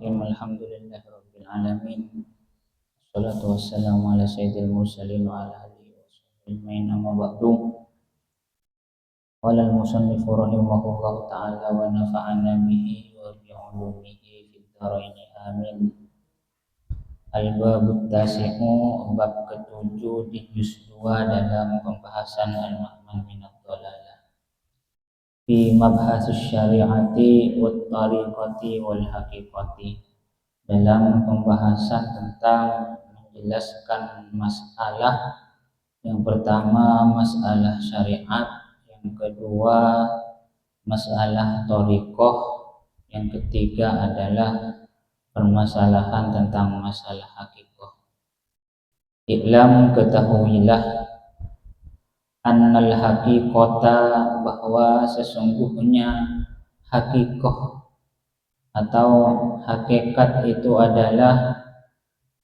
Alhamdulillahi Rabbil Alamin. Assalatu wassalamu ala sayyidil mursalin wa ala alihi wa sahbihi ajma'in, amma ba'du. Qala al-musannifu rahimahullahu ta'ala wa nafa'ana bihi wa bi'ulumihi fid dharain amin. Al-babut tasi'u, bab ke-7 di juz 2 dalam pembahasan al-ma'man minad dhalalah. Fi mabhasis syari'ati wat tariqati wal haqiqati, dalam pembahasan tentang menjelaskan masalah. Yang pertama masalah syariat, yang kedua masalah thariqah, yang ketiga adalah permasalahan tentang masalah haqiqah. Iklam, ketahuilah, annal haqiqata, bahwa sesungguhnya haqiqah atau hakikat itu adalah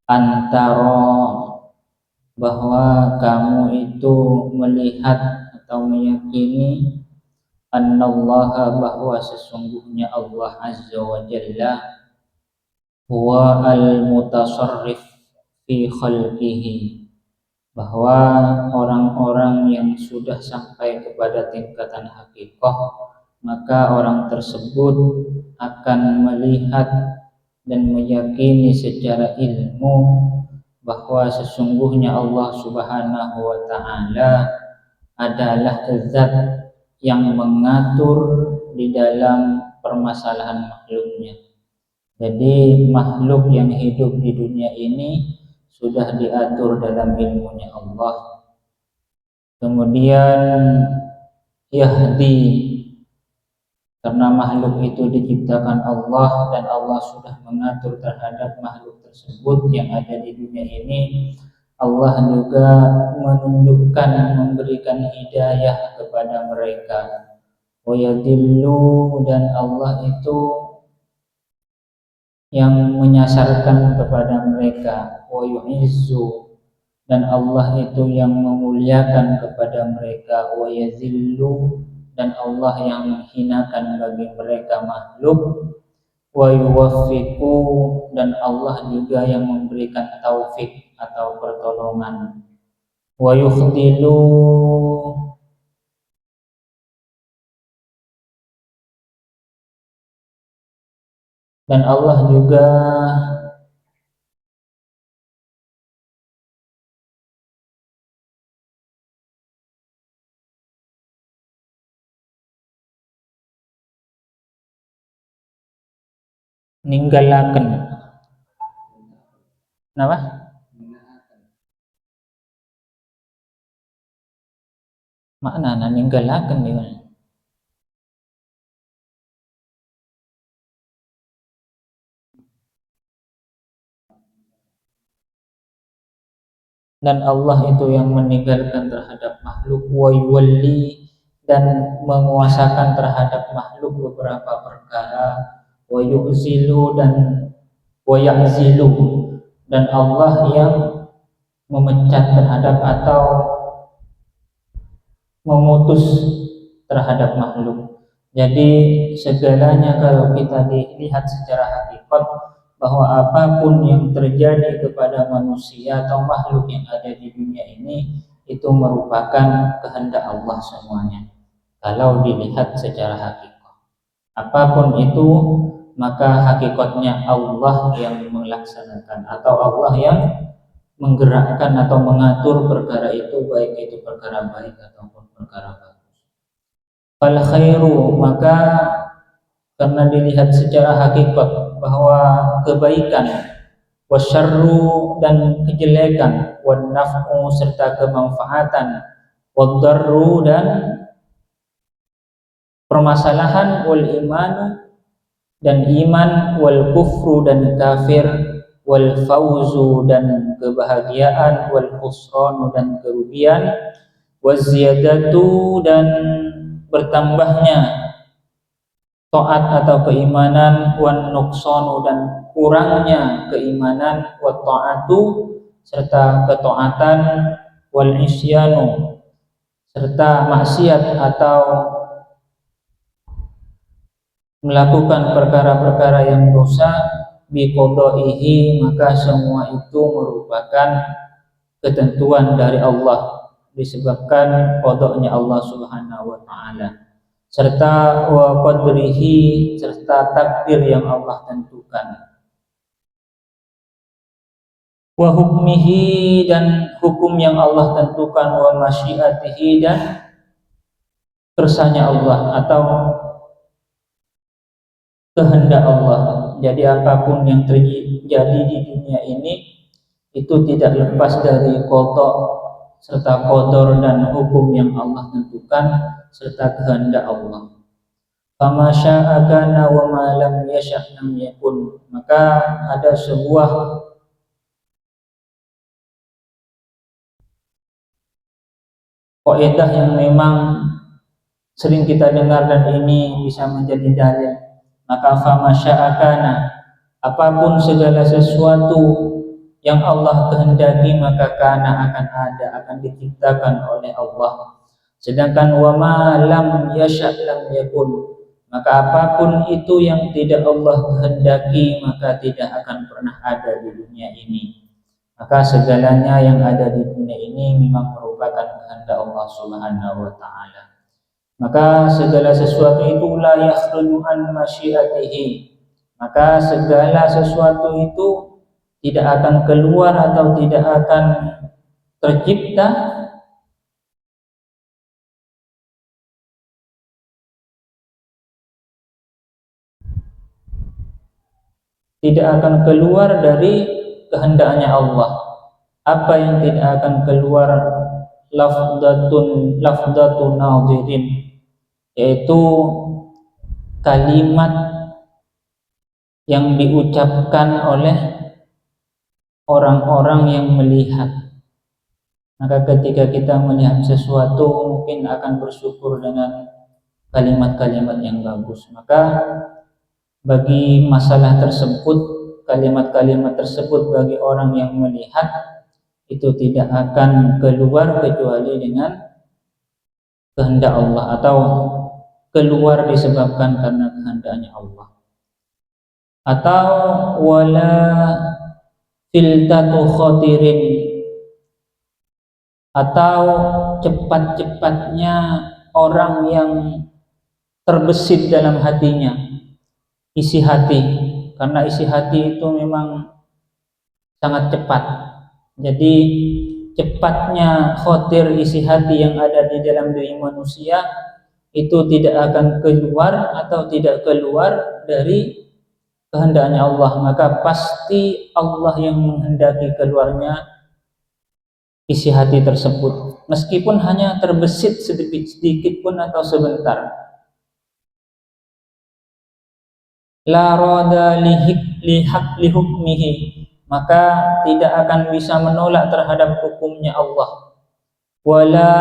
antara, bahwa kamu itu melihat atau meyakini, annallaha, bahwa sesungguhnya Allah azza wa jalla huwa al-mutasarrif fi khalqihi, bahwa orang-orang yang sudah sampai kepada tingkatan hakikah, maka orang tersebut akan melihat dan meyakini secara ilmu bahwa sesungguhnya Allah Subhanahu wa ta'ala adalah zat yang mengatur di dalam permasalahan makhluknya. Jadi makhluk yang hidup di dunia ini sudah diatur dalam ilmunya Allah. Kemudian yahdi, karena makhluk itu diciptakan Allah dan Allah sudah mengatur terhadap makhluk tersebut yang ada di dunia ini. Allah juga menunjukkan, memberikan hidayah kepada mereka. Wa yadillu, dan Allah itu yang menyasarkan kepada mereka. Wa yu'izzu, dan Allah itu yang memuliakan kepada mereka. Wa yazillu, dan Allah yang menghinakan bagi mereka makhluk. Wa yuwaffiqu, dan Allah juga yang memberikan taufik atau pertolongan. Wa yukhdilu, dan Allah juga ninggalaken. Kenapa? Makna ninggalaken di mana? Dan Allah itu yang meninggalkan terhadap makhluk. Wa yuwalli, dan menguasakan terhadap makhluk beberapa perkara. Wa yu'zilu, dan wa ya'zilu, dan Allah yang memecat terhadap atau memutus terhadap makhluk. Jadi segalanya kalau kita dilihat secara hakikat, bahwa apapun yang terjadi kepada manusia atau makhluk yang ada di dunia ini itu merupakan kehendak Allah semuanya. Kalau dilihat secara hakikat, apapun itu, maka hakikatnya Allah yang melaksanakan atau Allah yang menggerakkan atau mengatur perkara itu, baik itu perkara baik ataupun perkara bagus. Fal khairu, maka karena dilihat secara hakikat bahwa kebaikan, wasyarru, dan kejelekan, wan naf'u, serta kemanfaatan, waddarru, dan permasalahan, wal iman, dan iman, wal kufru, dan kafir, wal fauzu, dan kebahagiaan, wal khusranu, dan kerugian, waziyadatu, dan bertambahnya taat atau keimanan, wan nuqsanu, dan kurangnya keimanan, wat taatu, serta ketaatan, wal isyanu, serta maksiat atau melakukan perkara-perkara yang dosa, biqadaihi, maka semua itu merupakan ketentuan dari Allah, disebabkan qadanya Allah Subhanahu wa taala, serta wa qadrihi, serta takdir yang Allah tentukan, wa hukmihi, dan hukum yang Allah tentukan, wa masyiatihi, dan kersanya Allah atau kehendak Allah. Jadi apapun yang terjadi di dunia ini itu tidak lepas dari qada serta qadar dan hukum yang Allah tentukan serta kehendak Allah. Fama syaa kana wa ma lam yasha' lam yakun. Maka ada sebuah kaidah yang memang sering kita dengar dan ini bisa menjadi dalil. Maka fama syaa kana, apapun segala sesuatu yang Allah kehendaki maka kana akan ada, akan diciptakan oleh Allah. Sedangkan wa ma lam yasha' lam yakun, maka apapun itu yang tidak Allah kehendaki maka tidak akan pernah ada di dunia ini. Maka segalanya yang ada di dunia ini memang merupakan kehendak Allah Subhanahu wa taala. Maka segala sesuatu itu la yakhruju an masyiatihi, maka segala sesuatu itu tidak akan keluar atau tidak akan tercipta dari kehendaknya Allah. Apa yang tidak akan keluar? Lafdatun nadhirin, yaitu kalimat yang diucapkan oleh orang-orang yang melihat. Maka ketika kita melihat sesuatu mungkin akan bersyukur dengan kalimat-kalimat yang bagus. Maka bagi masalah tersebut, kalimat-kalimat tersebut bagi orang yang melihat itu tidak akan keluar kecuali dengan kehendak Allah atau keluar disebabkan karena kehendaknya Allah. Atau wala filtatu khatirin, atau cepat-cepatnya orang yang terbesit dalam hatinya, isi hati, karena isi hati itu memang sangat cepat. Jadi cepatnya khotir, isi hati yang ada di dalam diri manusia itu tidak akan keluar atau tidak keluar dari kehendaknya Allah, maka pasti Allah yang menghendaki keluarnya isi hati tersebut, meskipun hanya terbesit sedikit pun atau sebentar. La rada lihukmihi, maka tidak akan bisa menolak terhadap hukumnya Allah. Wala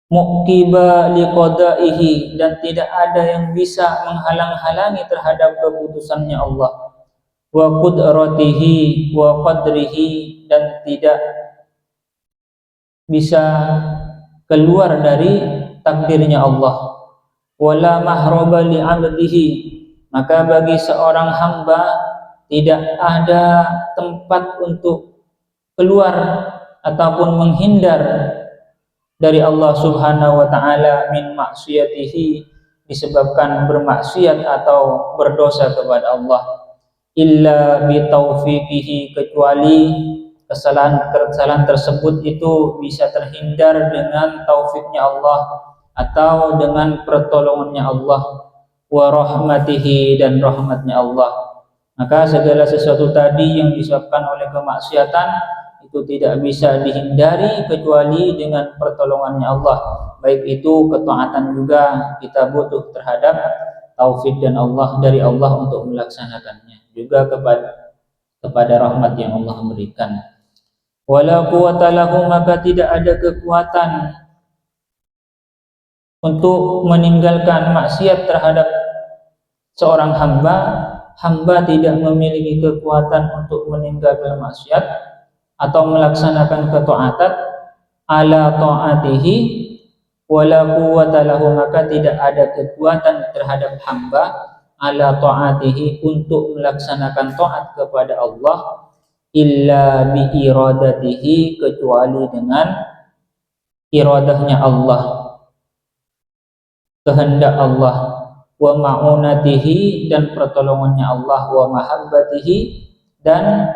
muqiba liqadaihi, dan tidak ada yang bisa menghalang-halangi terhadap keputusannya Allah. Wa qudratihi wa qadrihi, dan tidak bisa keluar dari takdirnya Allah. Wala mahroba li 'abdihi, maka bagi seorang hamba tidak ada tempat untuk keluar ataupun menghindar dari Allah Subhanahu wa taala min maksiyatihi, disebabkan bermaksiat atau berdosa kepada Allah, illa bi taufiqihi, kecuali kesalahan tersebut itu bisa terhindar dengan taufiknya Allah atau dengan pertolongannya Allah, wa rahmatihi, dan rahmatnya Allah. Maka segala sesuatu tadi yang disebabkan oleh kemaksiatan itu tidak bisa dihindari kecuali dengan pertolongannya Allah. Baik itu ketaatan juga kita butuh terhadap taufik dan Allah dari Allah untuk melaksanakannya, juga kepada rahmat yang Allah berikan. Wala quwwata lahu, maka tidak ada kekuatan untuk meninggalkan maksiat terhadap seorang hamba. Hamba tidak memiliki kekuatan untuk meninggalkan maksiat atau melaksanakan ketaatan ala taatihi, wala quwwata lahu, maka tidak ada kekuatan terhadap hamba ala ta'atihi, untuk melaksanakan taat kepada Allah, illa bi iradatihi, kecuali dengan iradahnya Allah, kehendak Allah, wa ma'unatihi, dan pertolongannya Allah, wa mahabbatihi, dan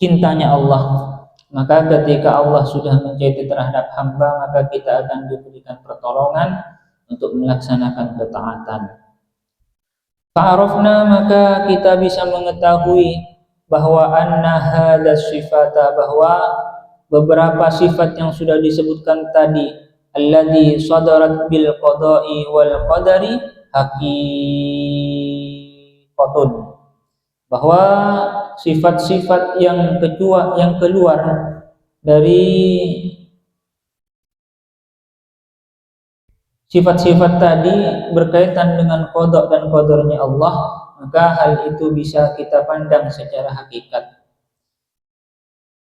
cintanya Allah. Maka ketika Allah sudah menjadi terhadap hamba, maka kita akan diberikan pertolongan untuk melaksanakan ketaatan. Fa'arafna, maka kita bisa mengetahui bahwa anna hadas sifata, bahwa beberapa sifat yang sudah disebutkan tadi, alladzi sadarat bil qada'i wal qadari haqiqatun, bahwa sifat-sifat yang keluar dari sifat-sifat tadi berkaitan dengan qada dan qadarnya Allah, maka hal itu bisa kita pandang secara hakikat.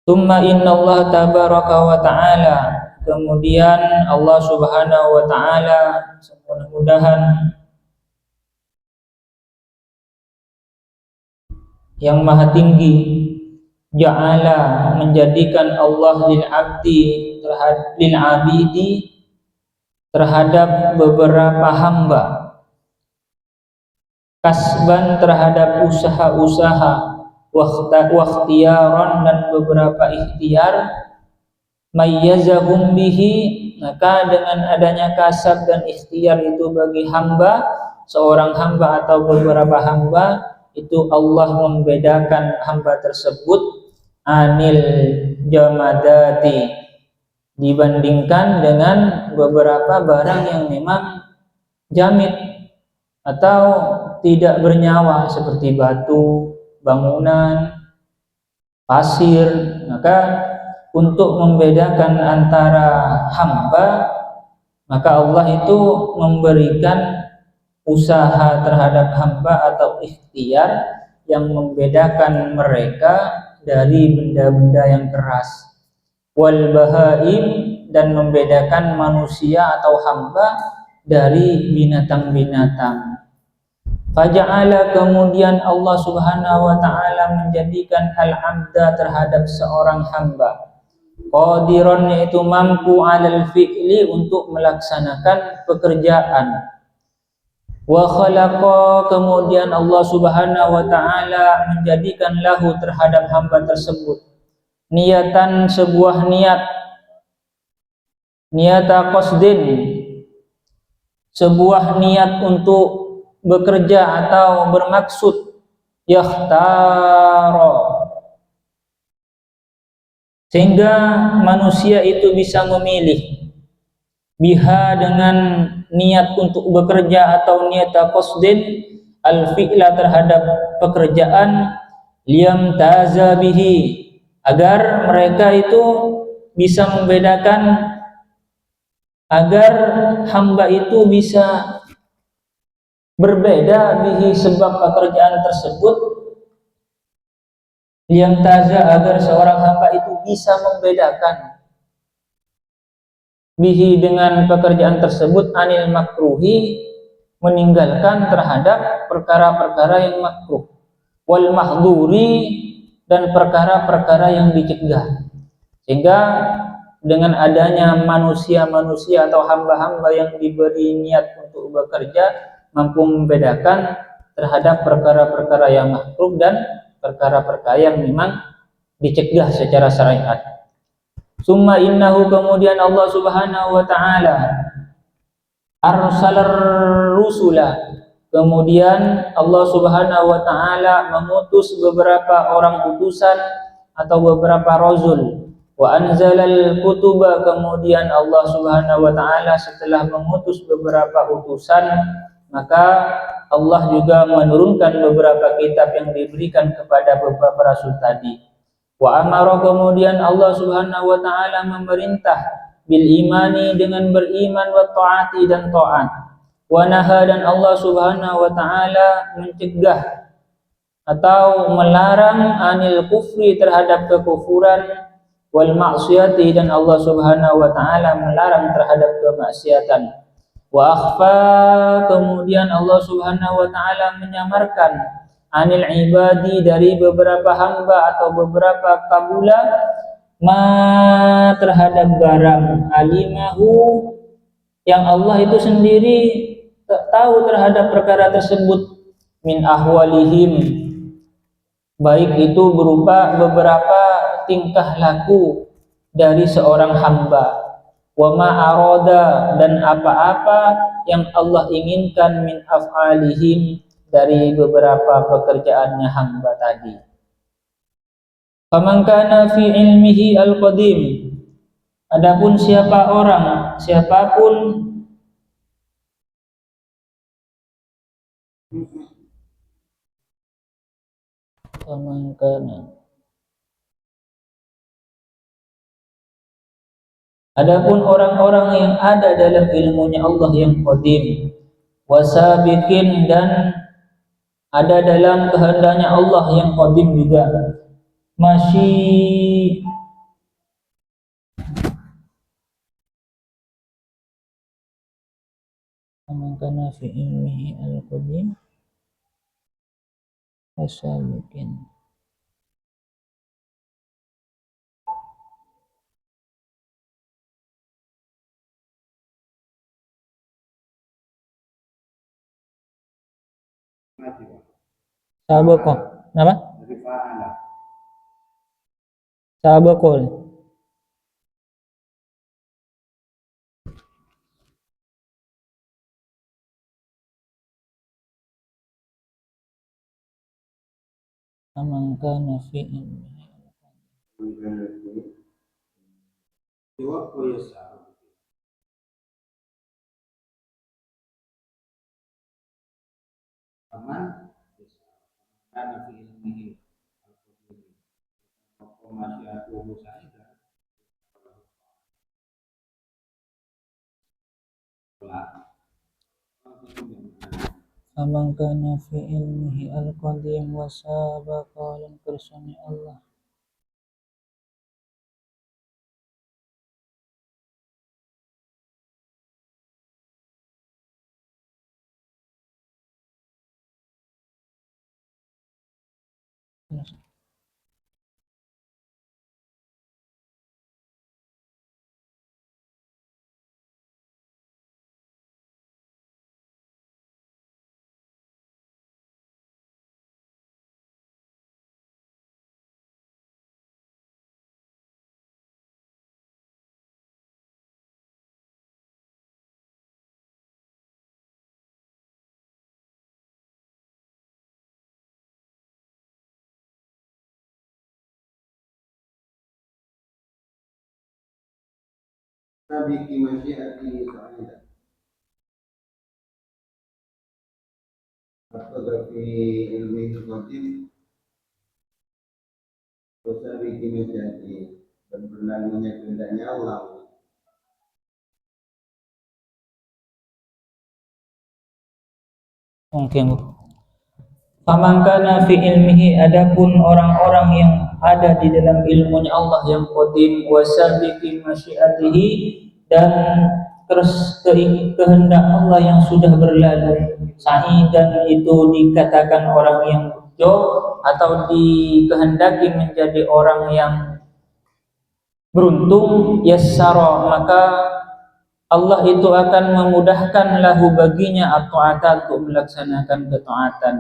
Tsumma innallaha tabaraka wa ta'ala, kemudian Allah Subhanahu wa ta'ala, mudah-mudahan yang maha tinggi, ja'ala, menjadikan Allah lil abdi, terhadap beberapa hamba, kasban, terhadap usaha-usaha, wakhtiyaran, dan beberapa ikhtiar, mayyazahum bihi, maka dengan adanya kasab dan ikhtiar itu bagi hamba, seorang hamba atau beberapa hamba, itu Allah membedakan hamba tersebut anil jamadati, dibandingkan dengan beberapa barang yang memang jamid atau tidak bernyawa, seperti batu, bangunan, pasir. Maka untuk membedakan antara hamba, maka Allah itu memberikan usaha terhadap hamba atau ikhtiar yang membedakan mereka dari benda-benda yang keras, wal bahaim, dan membedakan manusia atau hamba dari binatang-binatang. Faja'ala, kemudian Allah Subhanahu wa ta'ala menjadikan al-abda terhadap seorang hamba qadiran, yaitu mampu, alal fi'li, untuk melaksanakan pekerjaan. Wa khalaqa, kemudian Allah Subhanahu wa ta'ala menjadikan lahu, terhadap hamba tersebut, niatan, sebuah niat, niyata qasdin, sebuah niat untuk bekerja atau bermaksud, yakhtaro, sehingga manusia itu bisa memilih, biha, dengan niat untuk bekerja atau niyata qasdin, al-fi'la, terhadap pekerjaan, liyam taza bihi, agar mereka itu bisa membedakan, agar hamba itu bisa berbeda bihi, sebab pekerjaan tersebut, liyam taza, agar seorang hamba itu bisa membedakan bihi, dengan pekerjaan tersebut, anil makruhi, meninggalkan terhadap perkara-perkara yang makruh, wal mahduri, dan perkara-perkara yang dicegah. Sehingga dengan adanya manusia-manusia atau hamba-hamba yang diberi niat untuk bekerja, mampu membedakan terhadap perkara-perkara yang makruh dan perkara-perkara yang memang dicegah secara syariat. Summa innahu, kemudian Allah Subhanahu wa ta'ala arsalar rusula, kemudian Allah Subhanahu wa ta'ala mengutus beberapa orang utusan atau beberapa rasul. Wa anzalal kutuba, kemudian Allah Subhanahu wa ta'ala setelah mengutus beberapa utusan, maka Allah juga menurunkan beberapa kitab yang diberikan kepada beberapa rasul tadi. Wa amara, kemudian Allah Subhanahu wa ta'ala memerintah, bil imani, dengan beriman, wa ta'ati, dan ta'at. Wa naha, dan Allah Subhanahu wa ta'ala mencegah atau melarang, anil kufri, terhadap kekufuran, wal maksiyati, dan Allah Subhanahu wa ta'ala melarang terhadap kemaksiatan. Wa akhfa, kemudian Allah Subhanahu wa taala menyamarkan anil ibadi, dari beberapa hamba atau beberapa kabula, ma terhadap barang alimahu yang Allah itu sendiri tahu terhadap perkara tersebut, min ahwalihim, baik itu berupa beberapa tingkah laku dari seorang hamba, wa ma aroda, dan apa-apa yang Allah inginkan, min af'alihim, dari beberapa pekerjaannya hamba tadi. Faman kana fi ilmihi al-qadim, adapun siapapun faman kana, adapun orang-orang yang ada dalam ilmunya Allah yang qadim, wasabiqin, dan ada dalam kehendaknya Allah yang qadim juga, masih kana fi ilmihi al-qadim wasabiqin. Sahabat kok, kenapa? Sahabat kok. Faman kana fi ilmihi faman kana fi ilmihi al-qadim wasabaqa lan kersane Allah. Sabiki masyiati sa'ida atau fi ilmi qadim sabiki masyiati, dan berlalunya kehendaknya Allah. Mungkin faman kana fi ilmihi, adapun orang-orang yang ada di dalam ilmunya Allah yang qadim, wasabiqi masyiatihi, dan terus kehendak Allah yang sudah berlalu, sa'idan itu dikatakan orang yang bejo, atau dikehendaki menjadi orang yang beruntung, yassara, maka Allah itu akan memudahkan lahu baginya at-ta'ata, untuk melaksanakan ketaatan.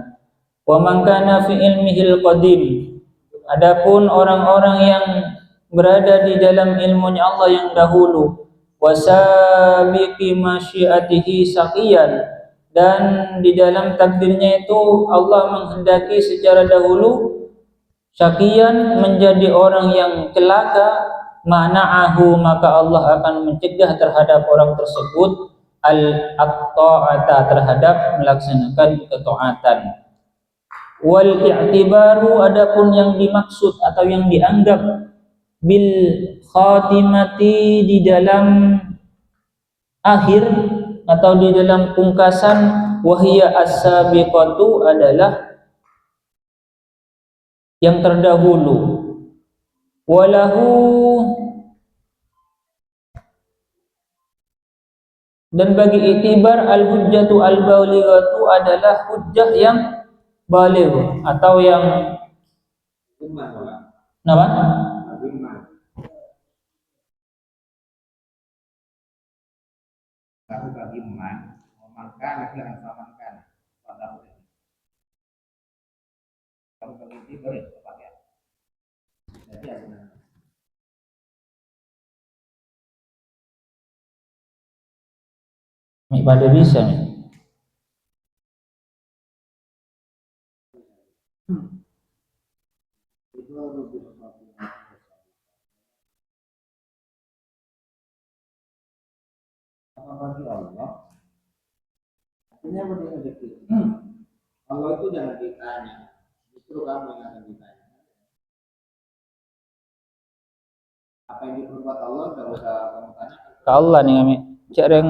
Wa man kana fi ilmihil qadim, adapun orang-orang yang berada di dalam ilmunya Allah yang dahulu, wasabiqi masyiatihi saqiyan, dan di dalam takdirnya itu Allah menghendaki secara dahulu syaqiyan, menjadi orang yang celaka, mana'ahu, maka Allah akan mencegah terhadap orang tersebut al-ta'ata, terhadap melaksanakan ketaatan. Wal i'tibaru, adapun yang dimaksud atau yang dianggap bil khatimati, di dalam akhir atau di dalam pungkasan, wahia as-sabiqatu, adalah yang terdahulu. Walahu, Dan bagi itibar al-hujjatu al-balighatu adalah hujjah yang baligh atau yang apa? Lalu bagi man, memakan dengan memakan pada kalau bagi boleh pakai. Jadi ada Pada bisa nih. apa bagi Allah? Artinya berdiri rezeki. Allah itu jangan ditanya, justru kamu yang akan ditanya. Apa yang diperbuat Allah tidak usah kamu tanya. Ke Allah nih kami. Cak yang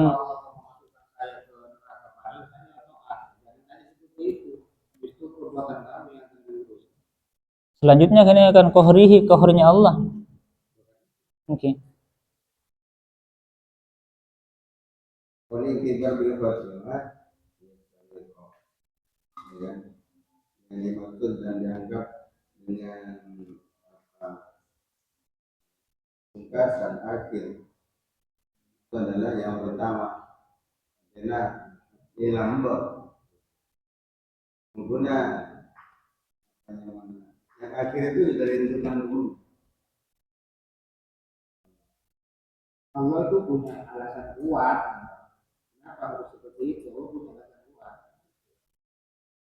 selanjutnya kini akan kohrinya Allah. Oke. Itibar bil khatimah yang dimaksud dan dianggap dengan pungkasan akhir itu adalah yang pertama adalah ilamba pengguna yang akhir itu sudah ditentukan dulu. Allah itu punya alasan kuat. Kenapa harus seperti itu? Allah punya alasan kuat.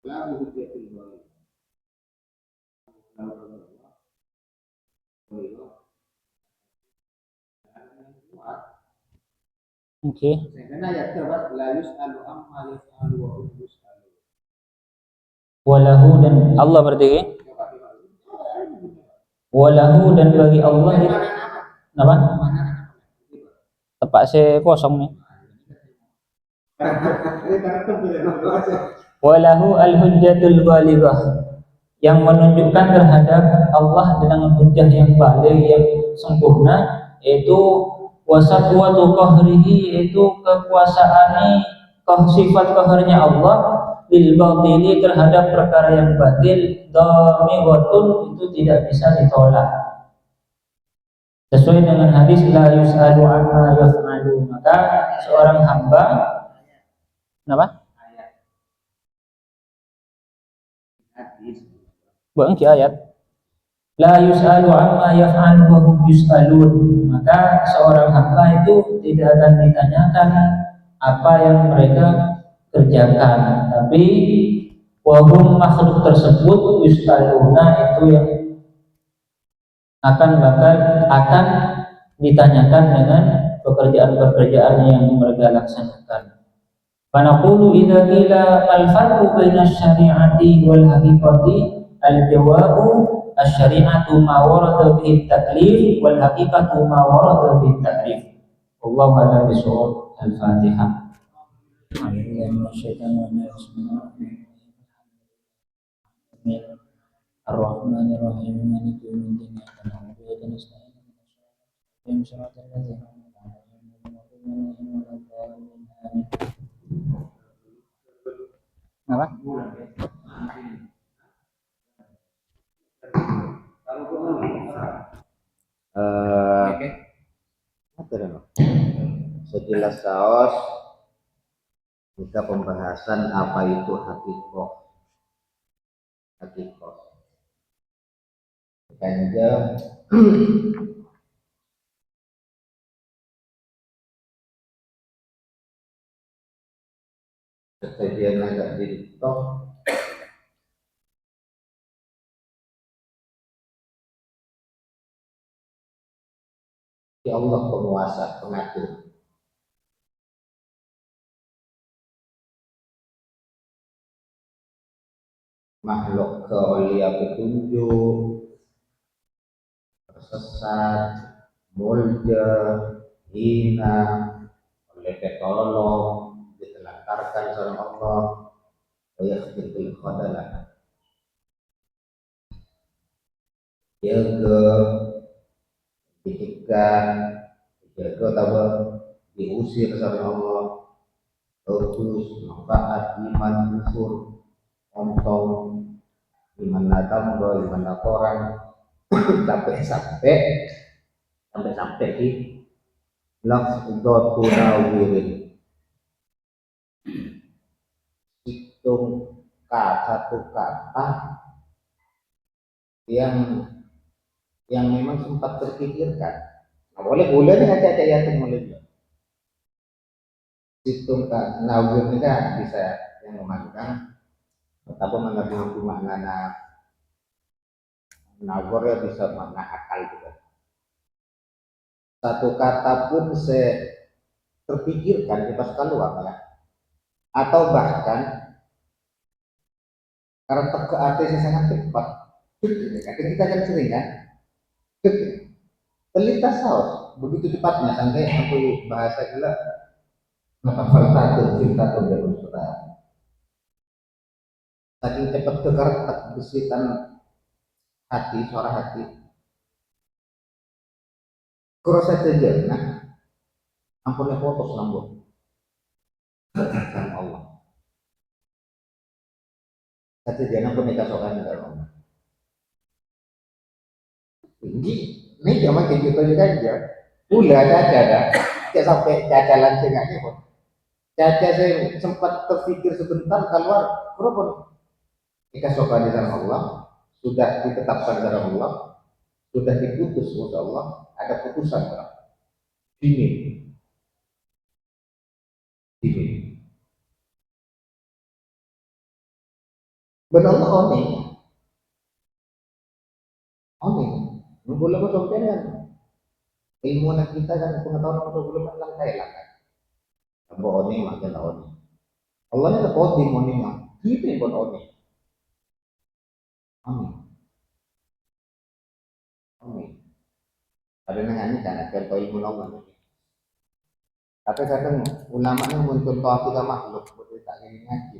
Lalu hujjatul baligh. Oke. Karena ayat terus la yus'alu amma yaf'alu wa hum yus'alu. Walahu dan Allah berarti walahu dan bagi Allah apa? Tepak saya kosong nih. Walahu al-hujjatul balighah yang menunjukkan terhadap Allah dengan hujjah yang baligh yang sempurna, yaitu wasatwatu qahrihi, yaitu kekuasaan sifat qaharnya Allah bil batili terhadap perkara yang batil, dhamighatun itu tidak bisa ditolak. Sesuai dengan hadis la yus'alu amma yaf'alu, maka seorang hamba kenapa? Bukan ayat la yus'alu amma yaf'alu wa hum yus'alun, maka seorang hamba itu tidak akan ditanyakan apa yang mereka kerjakan, tapi wahum makhluk tersebut yus'aluna itu yang akan ditanyakan dengan pekerjaan-pekerjaan yang mereka laksanakan. Fanaqulu idza qila mal farqu baina asy-syari'ati wal haqiqati al-jawabu asy-syari'atu ma warada bihi at-taklif wal haqiqatu ma warada bihi at-takrif. Wallahu a'lam bishawab. Al-Fatihah. Ar-Rahmanir-Rahim. Maliki yaumiddin. Iyyaka na'budu wa iyyaka nasta'in. Ihdinas siratal ladzina an'amta 'alaihim ghairil maghdubi 'alaihim waladdallin. Apa? Sekilas saos kita pembahasan apa itu hakikoh. Ganja kejadian agak ditok ya Allah penguasa pengatur makhluk keolia petunjuk tersesat mulja hina oleh ketolong ditelantarkan sama Allah yakhtiful khadalah jaga didikan jaga atau diusir sama Allah bagus manfaat iman unsur ontong iman natamba iman laporan sampai sampai di lafdhatu nawirin hitung satu kata yang memang sempat terpikirkan. Nah, boleh nih ada ya mulai hitung nawir ini kan bisa yang memandang betapa mengerti makna nawar ya bisa makna akal juga. Satu kata pun saya terpikirkan kita keluar ya. Atau bahkan karena teka hati sangat cepat. Kadang kita kan sering kan, terlintas saus begitu cepatnya sampai aku bahasa gila ngapal cinta tuh dari saudara. Saking cepat kekertak bisikan hati, suara hati. Kurasa saja, nah ampunnya foto lambung sama Allah. Satu jana pun dikasokan dari Allah. Ini zaman kayak gitu juga aja. Udah ada, kayak sampai cacalan tengahnya pun. Caca saya sempat terpikir sebentar keluar, berapa? Dikasokan dari Allah, sudah ditetapkan dari Allah, sudah diputus oleh Allah, ada putusan ini, benar oning, boleh masuk kan ilmu anak kita kan pengetahuan masuk belum kan kaya kan, apa oning makin oning, Allah nya tak oning oning mah, kita yang buat oning, oning, ada nanya kan, contoh ilmu Allah. Tapi kadang ulama yang mencontoh kita makhluk seperti tak ngaji.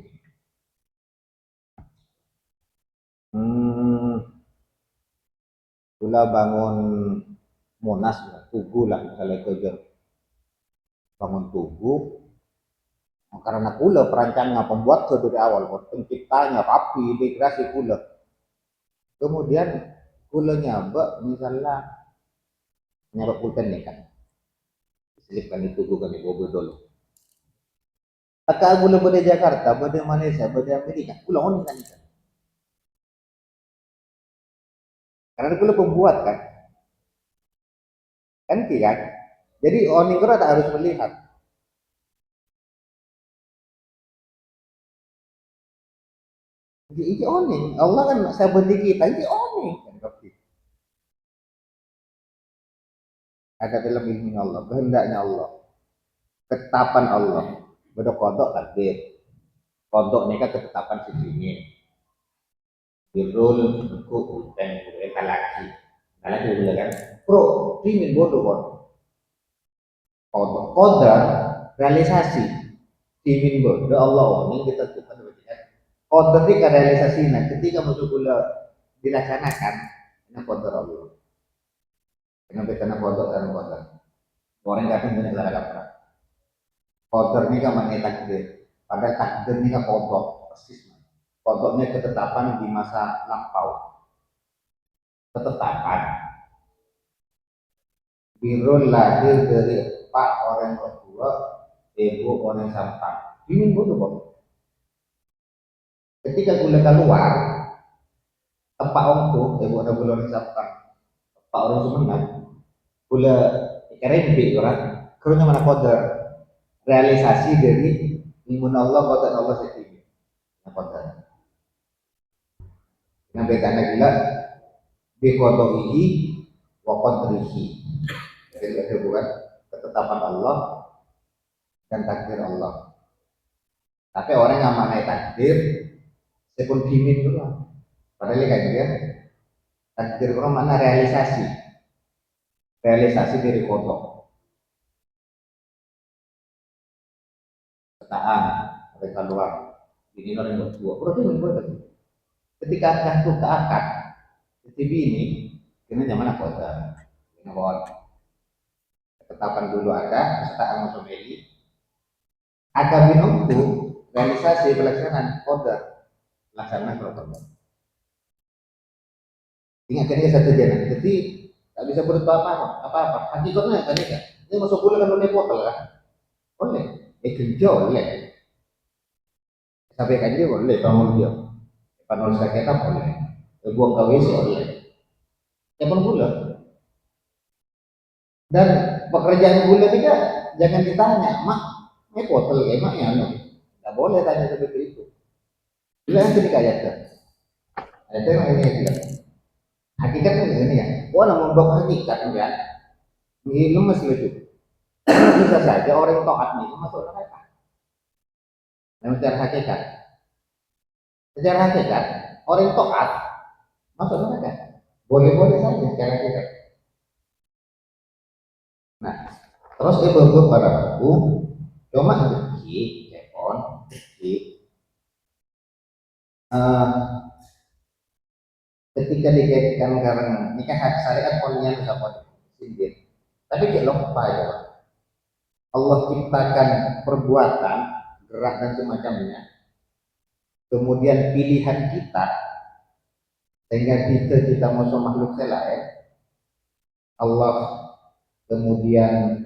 Kula bangun Monas, Tugu lah misalnya kerja bangun Tugu. Karena kula perancangan pembuat dari awal, penciptanya, rapi, integrasi kula. Kemudian kula nyabak misalnya nyabak pulpen nih kan, selipkan di Tugu kan di Bogor dulu. Akak kula pada Jakarta, pada Malaysia, pada Amerika, kula oning kan ikan. Karena kula pembuat kan, kan? Jadi oning kula tak harus melihat. Ini oning, Allah kan saya benci kita, ini oning. Ada dalam ilmu Allah, kehendaknya Allah, ketetapan Allah. Beda kodok takdir, kodok ini kan ketetapan sendiri. Birul, buku, utang, mereka lagi. Lagi boleh kan? Pro, ingin bodoh bodoh. Kodok, kodar, realisasi. Ingin bodoh, Allah oning kita Tuhan berjaya. Kodar ini realisasi. Nah, ketika masuk gula dilaksanakan, ini kodar Allah. Kenapa karena kodok dan kodar? Orang kadang banyak salah kaprah. Kodar ini kan maknanya takdir. Padahal takdir ini kan kodok. Persis. Kodoknya ketetapan di masa lampau. Ketetapan. Birun lahir dari pak orang kedua, ibu orang sampan. Ini bodoh kok. Ketika gula keluar, tempat ongko, ibu ada gula orang sampan. Tempat orang semenang. Gula kerembik orang. Kerana mana kodar. Realisasi dari imun Allah, kodar Allah sendiri. Kodar. Yang bedanya gila bi qadarihi wa qadrihi. Jadi ada bukan ketetapan Allah dan takdir Allah. Tapi orang yang mana takdir sepun dimin dulu. Padahal kayak dia takdir orang mana realisasi. Realisasi dari kodok. Ketaan mereka luar. Ini orang yang berdua. Berarti membuat ketika jatuh ke akad TV ini ini zaman apa ada ketetapan dulu ada kesetaan Musumeli Akabin itu realisasi pelaksanaan order pelaksanaan protokol. Ingat ini satu jalan. Jadi tak bisa berbuat apa-apa. Hakikatnya kan ini masuk bulan kan boleh potol kan? Boleh. Kerja boleh. Sampai kerja boleh. Bangun dia. Panol sakit boleh. Buang KWC boleh. Ya pun bulan. Dan pekerjaan bulan juga jangan ditanya, mak, ini potol kayak mak ya, nggak boleh tanya seperti itu. Bilang sini kayak itu. Ada yang ini bilang. Hakikatnya ini ya. Orang membawa hakikat kan? Ini lemes gitu. Bisa saja orang yang taat itu masuk neraka. Dan secara hakikat, orang yang taat masuk neraka. Boleh-boleh saja secara hakikat. Nah, terus ibu-ibu para ibu cuma rezeki, telepon, rezeki. Ketika dikaitkan karena nikah syariat ponnya bisa pon sindir. Tapi dia lupa ya, Allah ciptakan perbuatan, gerak dan semacamnya. Kemudian pilihan kita sehingga kita masuk makhluk selain Allah kemudian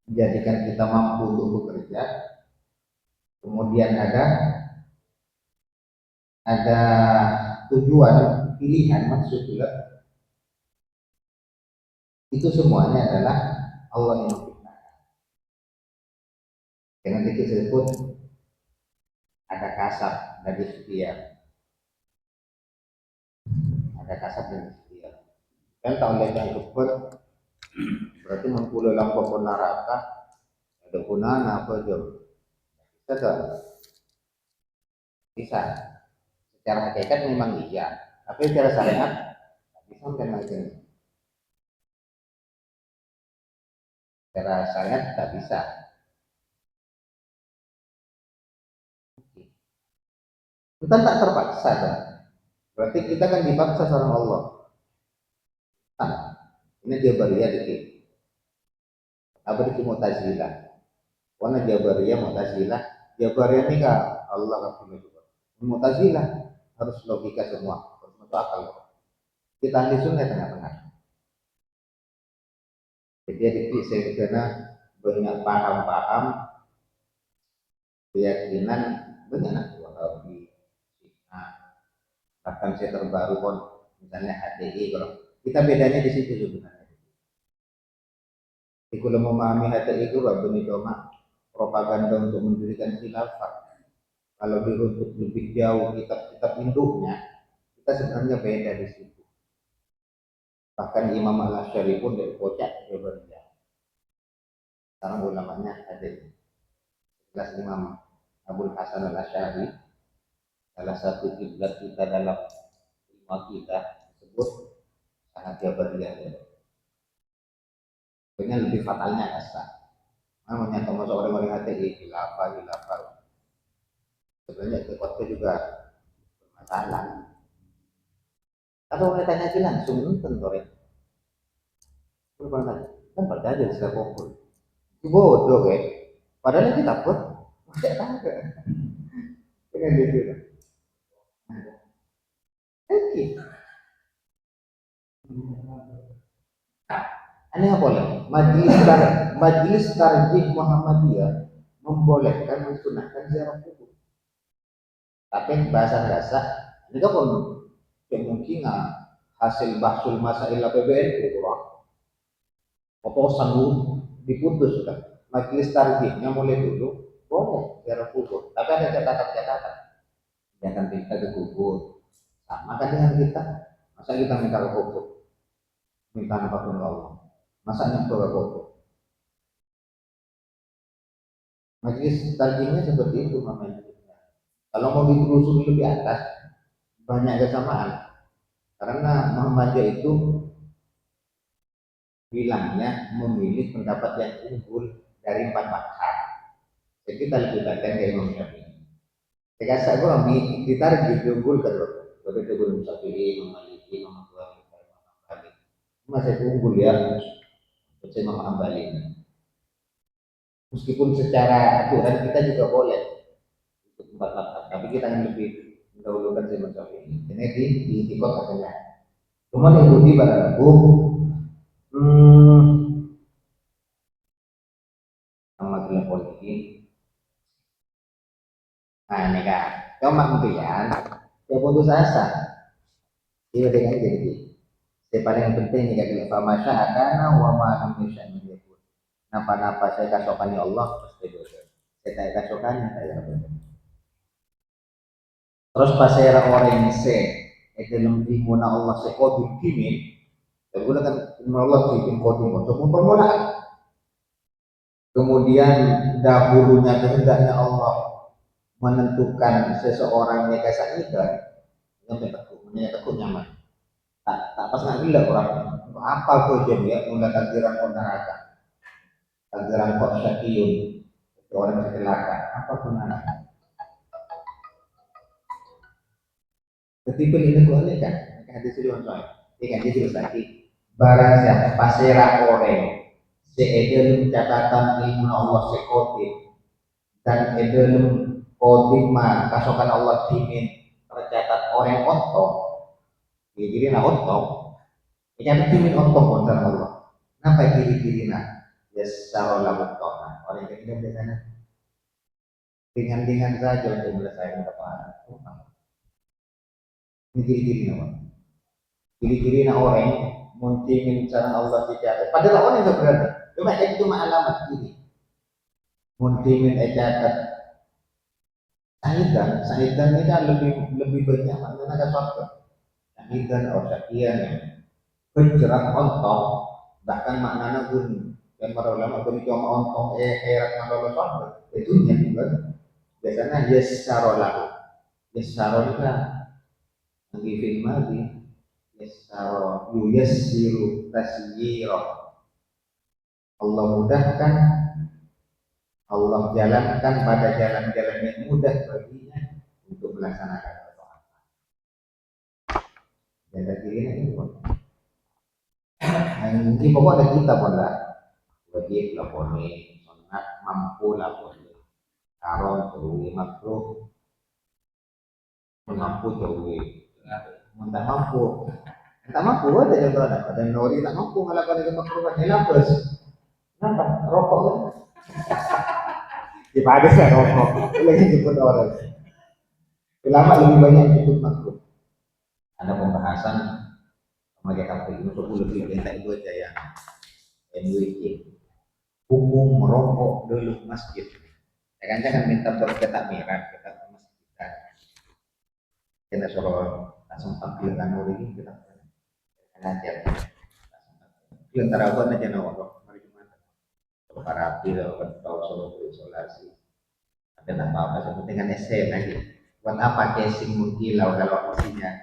menjadikan kita mampu untuk bekerja. Kemudian ada tujuan pilihan maksudnya itu semuanya adalah Allah yang menciptakan. Jangan disebut ada kasar dari ikhtiar, ada kasar dan ikhtiar. Dan tak oleh yang tersebut berarti mempulai lampu neraka ada gunanya apa aja bisa tak? Bisa. Secara hakikat memang iya, tapi secara syariat bisa kan lagi. Secara syariat tak bisa. Kita tak terpaksa kan? Berarti kita kan dipaksa sama Allah. Nah, ini Jabariyah dikit. Apa itu Mu'tazilah? Karena Jabariyah Mu'tazilah, Jabariyah ini kah Allah kan punya juga. Mu'tazilah harus logika semua, harus masuk akal. Kita ahli sunnah tengah-tengah. Jadi dikit saya kena banyak paham-paham keyakinan banyak Wahabi. Nah, bahkan saya terbaru pun misalnya HTI kalau kita bedanya di situ sebenarnya. Jadi kalau memahami HTI itu Rabbani Doma propaganda untuk mendirikan khilafah. Kalau diruntut lebih jauh kitab-kitab induknya, kita sebenarnya beda di situ. Bahkan Imam Al-Asy'ari pun dari kocak dia berbeda. Sekarang ulamanya ada jelas Imam Abul Hasan Al-Asy'ari salah satu kiblat kita dalam lima kita tersebut sangat jabariyah. Sebenarnya lebih fatalnya kasar. Namanya termasuk orang-orang HTI hilafah. Sebenarnya kekuatan juga bermasalah. Kalau mereka tanya aja langsung nonton sore. Berapa kan pada aja sudah kumpul. Bodoh kan? Padahal kita pun tidak tahu. Dengan gitu. Oke. Ini apa lagi? Majelis Tarjih Muhammadiyah membolehkan menggunakan ziarah kubur. Tapi bahasa dasar ini kan kemungkinan hasil bahsul masail APBN kurang. Oposan lu diputus sudah. Majelis tarjihnya mulai dulu boleh ziarah kubur. Tapi ada catatan-catatan. Jangan kita ke kubur. Sama kan dengan kita. Masa kita minta ke kubur? Minta apapun Allah. Masa nyampe ke kubur? Majelis tarjihnya seperti itu namanya. Kalau mau ditelusuri lebih atas, banyak kesamaan. Karena Muhammadiyah itu bilangnya memilih pendapat yang unggul dari empat mazhab. Jadi kita lebih baik ke Imam Syafi'i. Jika saya kami ditarik unggul ke Jadi itu belum Syafi'i, Imam Maliki, Imam Bukhari, Imam Hambali. Masih unggul ya, Imam Hambali. Meskipun secara aturan kita juga boleh untuk 4 rakaat, tapi kita akan lebih mendahulukan si macam ini. Ini di kota tengah. Cuma yang budi pada aku, sama telepon ini. Nah, ini kan, cuma kemudian, ya putus asa. Iya dengan jadi. Yang paling penting ini kan, famasya akana wa ma'am yusha menyebut. Napa-napa saya kasokannya Allah pasti dosa. Saya tak kasokannya saya benar. Terus pas saya orang se, dalam ilmu Allah se kodim kimin, dan kan ilmu Allah bikin kodim untuk permulaan. Kemudian dahulunya kehendaknya Allah menentukan seseorang mereka sakitkan, yang takut nyaman. Tak pas nggak gila orang. Apa kau jadi ya? Mulai takdiran kau neraka, takdiran kau syakiyun, orang celaka. Apa kau neraka? Ketimbang ini tuh kan, hadis itu soal. Ikan dia juga sakit. Barang siapa pasera orang, seedel catatan ilmu Allah sekotim dan edel kodim mah kasokan Allah timin tercatat orang ontong. Jadi nak ontong, ikan timin ontong kontra Allah. Napa kiri-kiri nak? Ya sarolah ontong. Orang yang tidak biasanya ringan-ringan saja untuk menyelesaikan kepala. Ini ciri-ciri nama. Ciri-ciri nak orang muntingin cara Allah tidak. Padahal orang yang sebenarnya cuma alamat ini. Muntingin ejatat. Sahidan ini kan lebih banyak maknanya ada surga. Sahidan atau syakian yang bergerak ontong bahkan maknanya pun yang para ulama beri cuma ontong herat masalah surga itu yang juga biasanya yesaro itu kan lagi film lagi yuyassiru tasyira. Allah mudahkan, Allah jalankan pada jalan-jalan yang mudah baginya untuk melaksanakan doa. Jaga dirinya ini pun. Ini pokok ada kita pun lah. Wajib lah boleh, sunat mampu lah boleh. Haram boleh, makruh mampu boleh. Tak mampu. Tak mampu ada contohnya. Ada nori tak mampu melakukan itu makruhan hilafus. Kenapa? Rokok kan? Daripada saya rokok, lagi jemput orang. Ulama lebih banyak jemput makruh. Ada pembahasan sama kita ini untuk lebih banyak itu aja yang MWC. Hukum merokok dulu masjid. Jangan minta berketakmiran kita ke masjid kita. Kita suruh langsung tampilkan ini kita ngajar. Di antara apa aja nawar. Para pil atau solo isolasi ada apa seperti dengan SC lagi buat apa casing mengkilau kalau isinya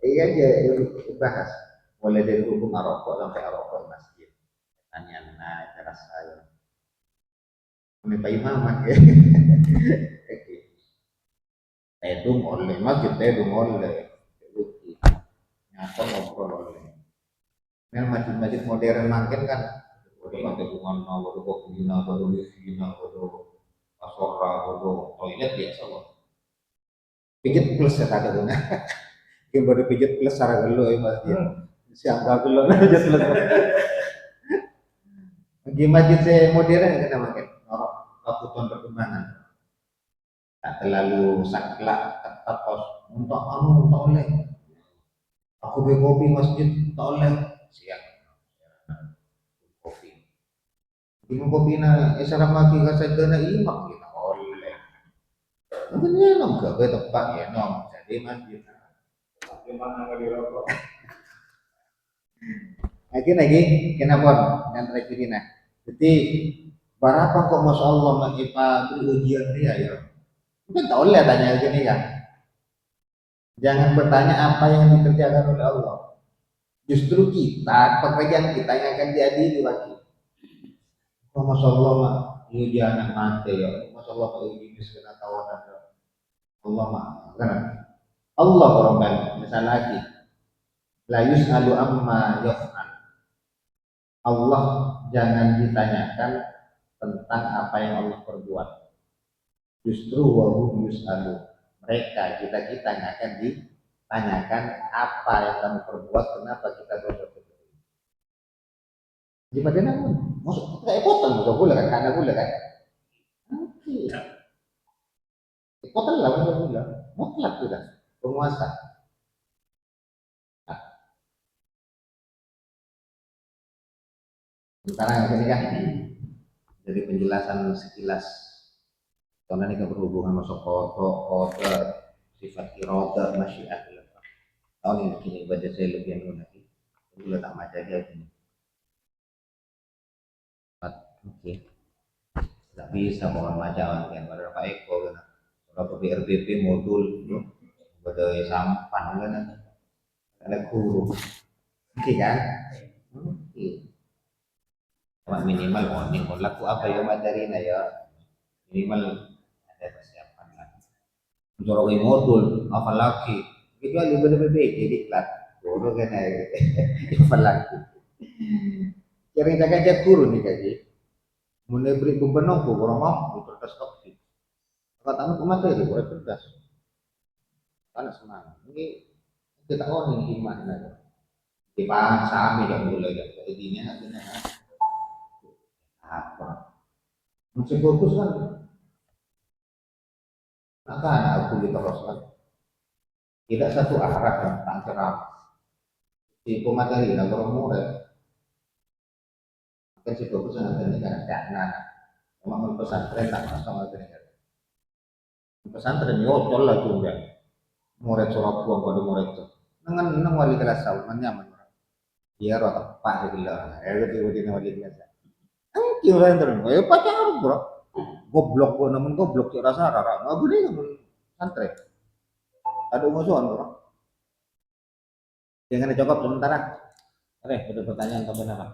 iya aja bahas mulai dari hukum rokok sampai rokok masjid tanya nah cara saya ini Pak Imam ya itu oleh masjid itu oleh nyata ngobrol oleh yang masjid-masjid modern makin kan udah pakai bunga udah kopinya udah wifina udah pasora udah toilet biasa loh pijat plus ya tak ada yang baru pijat plus secara gelo ya masjid siapa gelo pijat plus di masjid saya modern kita makin kebutuhan perkembangan tak terlalu saklek ketat pos untuk untuk oleh aku beli kopi masjid tak oleh siap kopi. Minum kopi na isarap lagi kasi na imak kita oleh. Ano niya nang gabi tepat ya nom. Jadi masjid. Gimana nggak dirokok? Lagi kenapa dan terakhir nah. Jadi berapa kok masya Allah mengipa ujian dia ya. Mungkin tak oleh tanya gini kan. Jangan bertanya apa yang dikerjakan oleh Allah. Justru kita pekerjaan kita yang akan diadili lagi. Oh, masya Allah mak, ini dia anak mati ya. Masya Allah kalau ini miskin atau ada Allah mak, kan? Allah korban, misal lagi, la yus'alu amma yaf'al. Allah jangan ditanyakan tentang apa yang Allah perbuat. Justru wahum yus'alu. Mereka, kita yang akan ditanyakan apa yang kamu perbuat, kenapa kita berbuat seperti itu. Gimana namun? Maksud kayak potong juga boleh kan? Karena boleh kan? Oke. Potong lah boleh. Mutlak sudah. Penguasa. Nah, sekarang ini kan dari penjelasan sekilas karena ini berhubungan masuk kota sifat iroda masyiat. Tahun ini kini baca saya lebih yang lagi. Boleh tak baca dia ini. Oke. Tidak bisa mohon macam kan pada Pak Eko kan. Kalau BRBP modul itu pada sampan kan. Ada guru. Oke kan? Oke. Cuma minimal warning kalau laku apa ya materi ya minimal ada persiapan lah. Mencorong modul apa lagi? Kecuali BRBP jadi kelas guru kan apa lagi? Jangan jaga guru nih kaji. Mulai beri beban aku orang mau kertas toksik. Kalau tamu ke materi boleh kertas. Karena semangat. Ini kita orang yang iman ada. Di paham sami yang mulai dari intinya artinya apa? Masih fokus kan? Maka aku diteruskan. Tidak satu arah yang tak ceram. Di pemateri dan orang murid. Maka si fokus nanti karena karena memang pesantren tak masuk materi. Pesantren yotol lah juga. Murid surat buang pada murid itu. Nang wali kelas tahu nyaman. Iya roh tepat sebelah. Gitu wali kelas. Angki orang terus. Pacar bro. Goblok gua namun goblok cek rasa rara. Nggak boleh namun santri. Ada musuhan bro. Jangan dijawab sementara. Oke, ada pertanyaan tambahan apa?